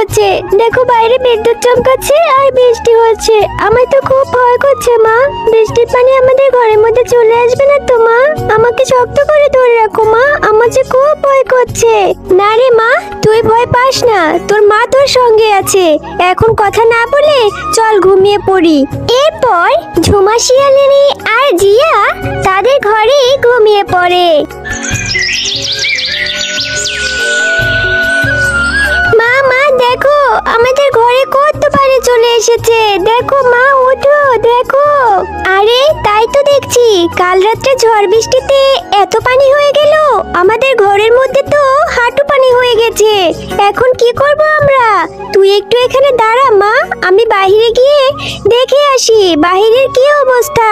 হচ্ছে। দেখো বাইরে বিদ্যুৎ চমকাচ্ছে আর বৃষ্টি হচ্ছে। আমার তো খুব ভয় করছে মা। বৃষ্টির পানি আমাদের ঘরের মধ্যে চলে আসবে না তো মা? আমাকে শক্ত করে ধরে রাখো মা, আমার যে খুব ভয় করছে। না রে মা, তুই ভয় পাস না, তোর মা তোর সঙ্গে আছে। এখন কথা না বলে চল ঘুমিয়ে পড়ি। এরপর ঝুমা শিয়ালিনী আর জিয়া তাদের ঘরে ঘুমিয়ে পড়ে। মা মা দেখো, আমাদের ঘরে কত পানি চলে এসেছে। দেখো মা, ওঠো দেখো। আরে তাই তো দেখছি, কাল রাত্রে ঝড় বৃষ্টিতে এত পানি হয়ে গেল, আমাদের ঘরের মধ্যে তো হাঁটু পানি হয়ে গেছে। এখন কি করব আমরা? তুই একটু এখানে দাঁড়া মা, আমি বাইরে গিয়ে দেখে আসি বাহিরের কি অবস্থা।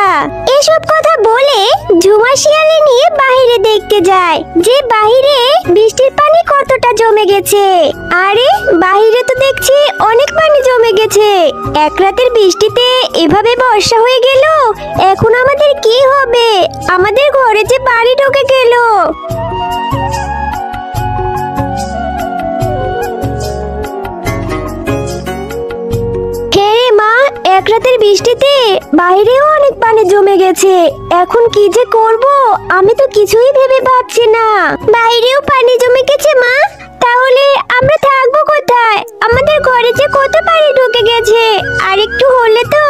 এসব কথা বলে ঝুমা শিয়ালিনী বাইরে দেখতে যায় যে বাহিরে বৃষ্টির পানি কতটা জমে গেছে। আরে বাহিরে তো দেখছি অনেক পানি জমে গেছে। এক রাতের বৃষ্টিতে এভাবে বর্ষা হয়ে গেল, এখন আমাদের কি হবে? আমাদের ঘরে যে পানি ঢুকে গেল। এক রাতের বৃষ্টিতে বাইরেও অনেক পানি জমে গেছে। এখন কি যে করব, আমি তো কিছুই ভেবে পাচ্ছি না। বাইরেও পানি জমে গেছে মা, তাহলে আমরা থাকবো কোথায়? আমাদের ঘরে যে কত পানি ঢুকে গেছে, আর একটু হলে তো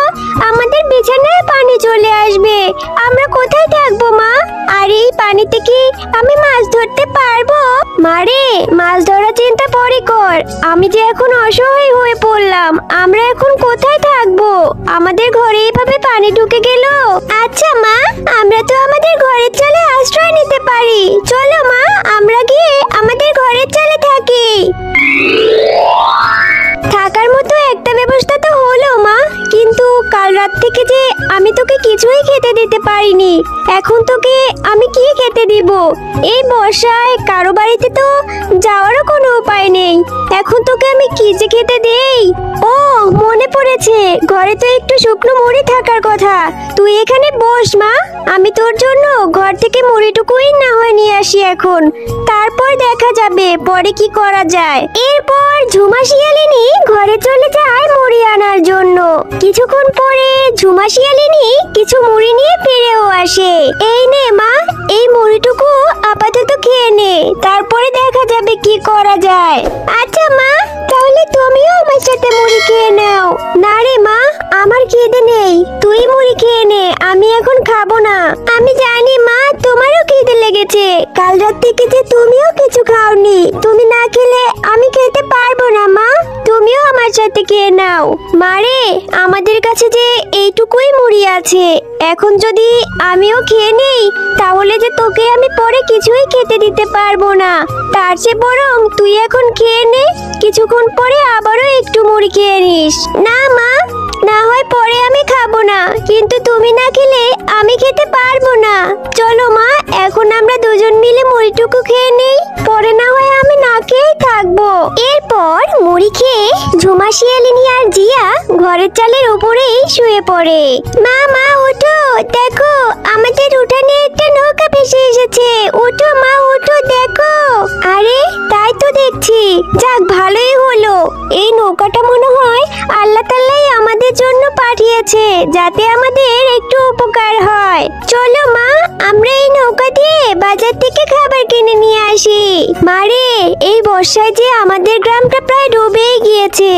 আমাদের বিছানায় পানি চলে আসবে। আমরা কোথায় থাকবো মা? আর এই পানিতে কি আমি মাছ ধরতে পারবো? মারে, মাছ ধরার চিন্তা পরে কর, আমি যে এখন অসহায় হয়ে পড়লাম। আমরা এখন কোথায় থাকবো? আমাদের ঘরে এইভাবে পানি ঢুকে গেল। আচ্ছা মা, আমরা তো আমাদের ঘরের চালে আশ্রয় নিতে পারি। চলো মা, আমরা গিয়ে আমাদের ঘরের চালে থাকি। থাকার মতো একটা ব্যবস্থা তো হলো মা, কিন্তু কাল রাত থেকে যে আমি তোকে কিছুই খেতে দিতে পারিনি। এখন তোকে আমি কি খেতে দিব? এই বর্ষায় কারো বাড়িতে তো যাওয়ারও কোনো উপায় নেই। এখন তোকে আমি কি যে খেতে দেই? ও মনে পড়েছে, ঘরে তো একটু শুকনো মুড়ি থাকার কথা। তুই এখানে বস মা, আমি তোর জন্য ঘর থেকে মুড়িটুকুই না হয় নিয়ে আসি এখন, তারপর দেখা যাবে পরে কি করা যায়। এরপর ঝুমা শিয়ালিনী ঘরে চলে যায় মুড়ি আনার জন্য। কিছুক্ষণ পরে ঝুমা শিয়ালিনী কিছু মুড়ি নিয়ে ফিরেও আসে। এই নে মা, এই মুড়িটুকু আপাতত খেয়ে নে, তারপরে দেখা যাবে কি করা যায়। আচ্ছা মা, তাহলে তুমিও আমার সাথে মুড়ি খেয়ে নাও। না রে মা, আমার খিদে নেই, তুই মুড়ি খেয়ে নে, আমি এখন খাবো না। আমি জানি মা, তোমারও খিদে লেগেছে, কাল রাত থেকে যে তুমিও কিছু খাওনি। তুমি না খেলে আমি খেতে পারবো না মা, তুমিও আমার সাথে খেয়ে নাও। মারে, আমাদের কাছে যে এইটুকুই মুড়ি আছে, এখন যদি আমিও খেয়ে নেই তাহলে যে তোকে আমি পরে কিছুই খেতে দিতে পারবো না। তার চেয়ে বরং তুই এখন খেয়ে নে, কিছুক্ষণ পরে আবারও একটু মুড়ি খেয়ে নিস। না মা, না হয় পরে আমি খাবো না, কিন্তু তুমি না খেলে আমি খেতে পারবো না। চলো মা, এখন আমরা দুজন মিলে মুড়িটুকু খেয়ে নেই, পরে না হয় আমি না খেয়েই থাকবো। এরপর মুড়ি খেয়ে ঝুমা শিয়ালিনী আর জিয়া ঘরের চালের উপরেই শুয়ে পড়ে। মা মা ওঠো, দেখো আমাদের উঠানে একটা নৌকা ভেসে এসেছে। ওঠো মা, ওঠো দেখো। আরে তাই তো দেখছি, যাক ভালোই হলো। এই নৌকাটা মনে হয় আল্লাহ তাআলাই আমাদের জন্য পাঠিয়েছে, যাতে আমাদের একটু উপকার হয়। চলো মা, আমরা এই নৌকা দিয়ে বাজার থেকে খাবার কিনে নিয়ে আসি। মারে, এই বর্ষায় যে আমাদের গ্রামটা প্রায় ডুবেই গিয়েছে।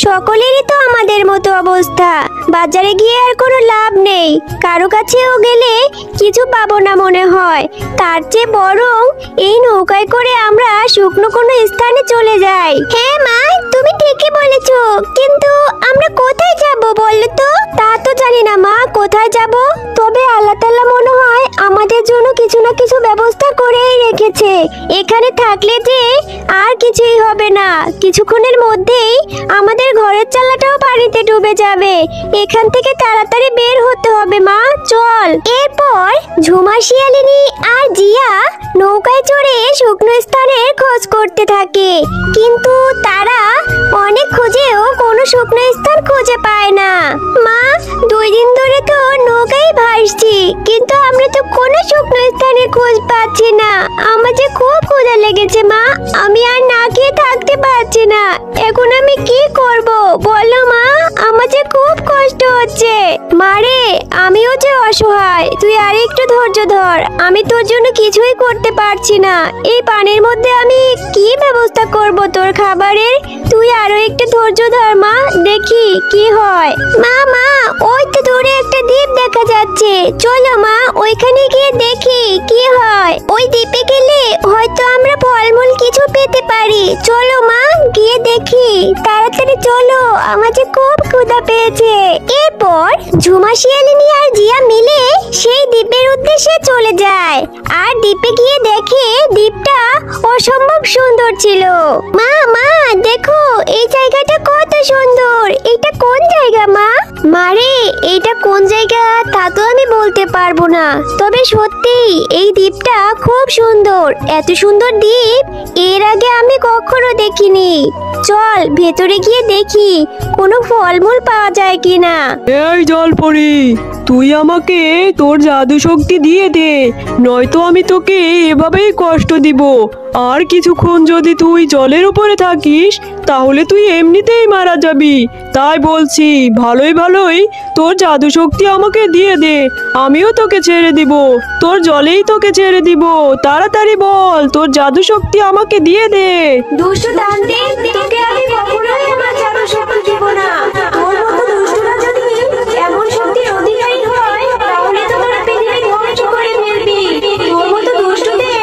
সকলেরই তো আমাদের মতো অবস্থা, বাজারে গিয়ে আর কোনো লাভ নেই, কারো কাছেও গেলে কিছু পাবো না মনে হয়। তার চেয়ে বরং এই নৌকায় করে আমরা শুকনো কোনো স্থানে চলে যাই। হ্যাঁ মা, তুমি ঠিকই বলেছো, কিন্তু আমরা কোথায় যাব বলো তো? তা তো জানি না মা, কোথায় যাব, তবে আল্লাহ তাআলা মনে হয় আমাদের জন্য কিছু না কিছু ব্যবস্থা করেই রেখেছে। এখানে থাকলে যে আর কিছুই হবে না, কিছুক্ষণের মধ্যেই আমাদের ঘরের চালাটাও পানিতে ডুবে যাবে। এখান থেকে তাড়াতাড়ি বের হতে হবে মা, চল। এরপর ঝুমা শিয়ালিনী আর জিয়া নৌকায় চড়ে শুকনো স্থানের খোঁজ করতে থাকে, কিন্তু তারা অনেক খুঁজেও কোনো শুকনো স্থান খুঁজে পায় না। মা, 2 দিন ধরে তো নৌকায় ভাসছি, কিন্তু আমরা তো কোনো শুকনো স্থানের খোঁজ পাচ্ছি না। আমার যে খুব ক্ষুধা লেগেছে মা, আমি আর না খেয়ে থাকতে পারছি না। এখন আমি কি করব বলো মা, আমার যে খুব কষ্ট হচ্ছে। মারে, আমিও যে অসহায়, তুই আর একটু ধৈর্য ধর। আমি তোর জন্য কিছুই করতে পারছি না। এই পানির মধ্যে আমি কি ব্যবস্থা করব তোর খাবারের? তুই আরো একটু ধৈর্য ধর মা, দেখি কি হয়। মা মা, ওই তো দূরে একটা দ্বীপ দেখা যাচ্ছে, চলো মা ওইখানে গিয়ে দেখি কি হয়। ওই দ্বীপে গেলে হয়তো আমরা ফলমূল কিছু পেতে পারি। চলো মা, গিয়ে দেখি। তাড়াতাড়ি চলো, আমার যে খুব ক্ষুধা পেয়েছে। এরপর ঝুমা শিয়ালিনী আর জিয়া মিলে সেই দ্বীপের উদ্দেশ্যে চলে যায়। আর দ্বীপে গিয়ে দেখে দ্বীপটা অসম্ভব সুন্দর ছিল। মা মা, দেখো এই জায়গাটা কত সুন্দর। এটা কোন জায়গা মা? মারে, এটা কোন জায়গা তা তো আমি বলতে পারবো না, তবে সত্যি এই দ্বীপটা খুব সুন্দর। এত সুন্দর দ্বীপ এর আগে আমি কখনো দেখিনি। চল ভেতরে গিয়ে দেখি কোনো ফলমূল পাওয়া যায় কিনা। এই জলপরি, তুই আমাকে তোর জাদু শক্তি দিয়ে দে, নয়তো আমি তোকে এভাবেই কষ্ট দিব। আর কিছুক্ষণ যদি তুই জলের উপরে থাকিস তাহলে তুই এমনিতেই মারা যাবি। তাই বলছি, ভালোই ভালোই তোর জাদু শক্তি আমাকে দিয়ে দে, আমিও তোকে ছেড়ে দিব। তোর জলেই তোকে ছেড়ে দিব। তাড়াতাড়ি বল, তোর জাদু শক্তি আমাকে দিয়ে দে। দুষ্টু তান্ত্রিক, তোকে আমি কখনোই আমার জাদু শক্তি দেব না। তোর মতো দুষ্টুরা যদি এমন শক্তির অধিকারী হয় তাহলে তো তোরা পৃথিবী ধ্বংস করে ফেলবি। তোর মতো দুষ্টুদের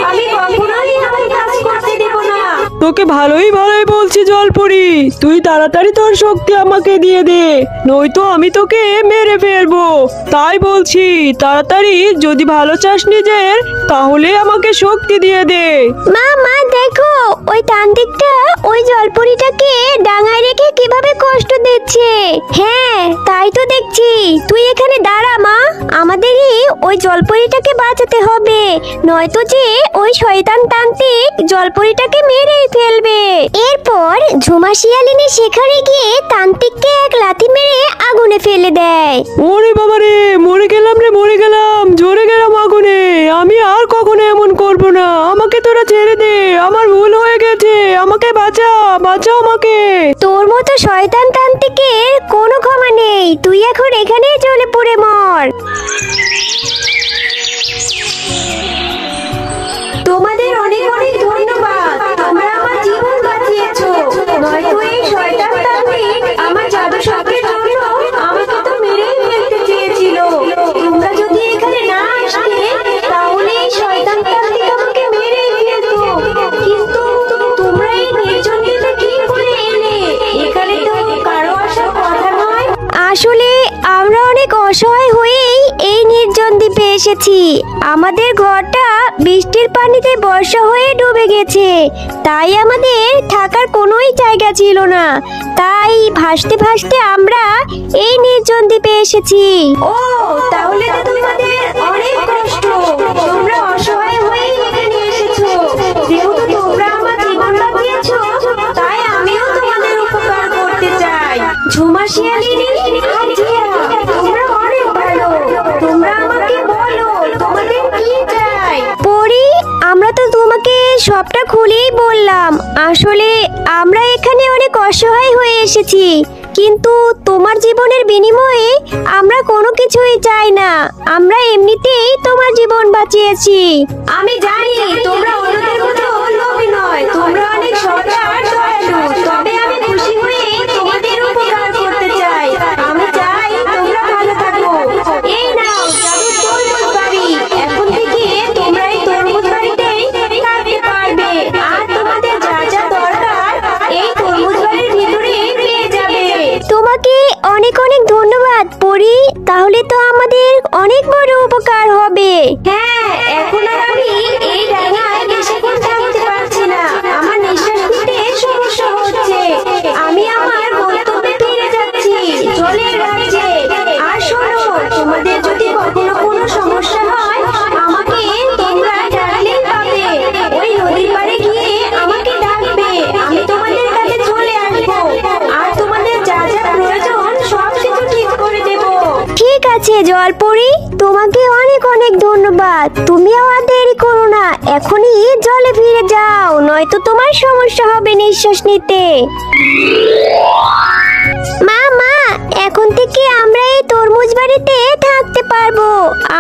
আমি কখনোই আমার কাজ করতে দেব না। তোকে ভালোই ভালোই বলছি জলপরি, তুই তাড়াতাড়ি তোর শক্তি আমাকে দিয়ে দে, নয়তো আমি তোকে মেরে ফেলবো। তাই বলছি, তাড়াতাড়ি যদি ভালো চাস নিজের, তাহলে আমাকে শক্তি দিয়ে দে। মা মা, দেখো ওই তান্ত্রিকটা ওই জলপরীটাকে ডাঙায় রেখে কিভাবে কষ্ট দিচ্ছে। হ্যাঁ, তাই তো দেখছি। তুই এখানে দাঁড়া মা, আমাদেরই ওই জলপরীটাকে বাঁচাতে হবে, নয়তো যে ওই শয়তান তান্ত্রিক জলপরীটাকে মেরেই ফেলবে। এরপর ঝুমা শিয়ালিনী সেখানে গিয়ে তান্ত্রিককে এক লাথি মেরে আগুনে ফেলে দেয়। ওরে বাবা রে, মরে গেলাম রে, মরে গেলাম, ঝরে গেলাম আগুনে। আমি আর কখনো এমন করব না, আমাকে তোরা ছেড়ে দে, আমার ভুল হয়ে গেছে, আমাকে বাঁচা, বাঁচাও আমাকে। তোর মতো শয়তান তান্ত্রিকের কোনো ক্ষমা নেই, তুই এখন এখানেই চলে পড়ে মর। তোমাদের অনেক অনেক ধন্যবাদ, তোমরা আমার জীবন বাঁচিয়েছো। নয়তো এই শয়তান তান্ত্রিক আমার জাদু শক্তির জন্য আমাকে তো মেরেই ফেলতে চেয়েছিল। তোমরা যদি এখানে না আসতে তাহলে এই শয়তান তান্ত্রিক আমাকে মেরেই ফেলতো। কিন্তু তোমরা এই নির্জন দ্বীপে কি করে এলে? এখানে তো কারো আসার কথা নয়। আসলে আমরা অনেক অসহায় হয়েই এই নির্জন দ্বীপে এসেছি। আমাদের ঘরটা বৃষ্টির পানিতে বর্ষা হয়ে ডুবে গেছে, তাই আমাদের থাকার কোনোই জায়গা ছিল না। তাই ভাসতে ভাসতে আমরা এই নির্জন দ্বীপে এসেছি। ও, তাহলে তো তোমাদের অনেক কষ্ট, তোমরা অসহায় হয়েই এখানে এসেছো। যেহেতু তোমরা আমার জীবন বাঁচিয়েছো, তাই আমিও তোমাদের উপকার করতে চাই। ঝুমা শিয়ালিনী, তোমরা অনেক ভালো, তোমরা আমাকে বলো তোমাদের কি চাই। পরি, আমরা তো তোমাকে সবটা খুলেই বললাম। আসলে আমরা এখানে অনেক অসহায় হয়ে এসেছি, কিন্তু তোমার জীবনের বিনিময়ে আমরা কোনো কিছুই চাই না। আমরা এমনিতেই তোমার জীবন বাঁচিয়েছি। আমি জানি তোমরা অন্যদের মতো লোভী নয়, তোমরা অনেক সৎ আর দয়ালু, তবে আমি খুশি হয়ে তোমাদের উপকার করতে চাই। আমি চাই তোমরা ভালো থাকো। এই নাও জাদুর তরমুজ বাড়ি, এখন থেকে তোমরা এই তরমুজ বাড়িতেই থাকতে পারবে। আর তোমাদের যা যা দরকার এই তরমুজ বাড়ির ভিতরেই পেয়ে যাবে। তোমাকে অনেক অনেক ধন্যবাদ পরি, তাহলে তো আমাদের অনেক বড় উপকার হবে। হ্যাঁ, এখন আর আমি এই ডাঙায় বেশিক্ষণ থাকতে পারছি না, আমার নিঃশ্বাস নিতে সমস্যা হচ্ছে। আমি আমার গন্তব্যে ফিরে যাচ্ছি, জলের রাজ্যে। আর শোনো, তোমাদের যদি কখনো কোনো সমস্যা হয় আমাকে তোমরা ডাকলেই পাবে। ওই নদীর পাড়ে গিয়ে আমাকে ডাকবে, আমি তোমাদের কাছে চলে আসবো। আর তোমাদের যা যা প্রয়োজন সব কিছু ঠিক করে দেব। ঠিক আছে জলপরি, তোমাকে অনেক অনেক ধন্যবাদ। তুমি আর দেরি করো না, এখনই জলে ফিরে যাও, নয়তো তোমার সমস্যা হবে নিঃশ্বাস নিতে। মা মা, এখন থেকে আমরা এই তরমুজ বাড়িতে থাকতে পারবো।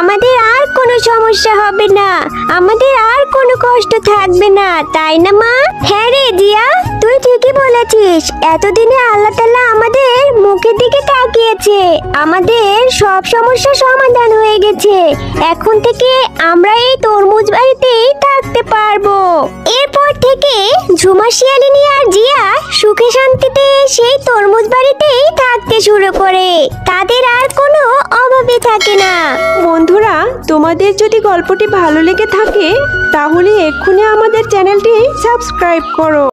আমাদের আর কোনো সমস্যা হবে না, আমাদের আর কোনো কষ্ট থাকবে না, তাই না মা? হ্যাঁ রে জিয়া, তুই ঠিকই বলেছিস। এতদিনে আল্লাহ তাআলা আমাদের মুখের দিকে তাকিয়েছে, আমাদের সব সমস্যা সমাধান হয়ে গেছে। এখন থেকে আমরা এই তরমুজ বাড়িতেই থাকতে পারবো। এরপর থেকে ঝুমা, শিয়ালিনী আর জিয়া সুখে শান্তিতে সেই তরমুজ বাড়িতেই থাকতে শুরু করে। তাদের আর কোনো অভাবে থাকে না। বন্ধুরা, তোমাদের যদি গল্পটি ভালো লেগে থাকে তাহলে এক্ষুনি আমাদের চ্যানেলটি সাবস্ক্রাইব করো।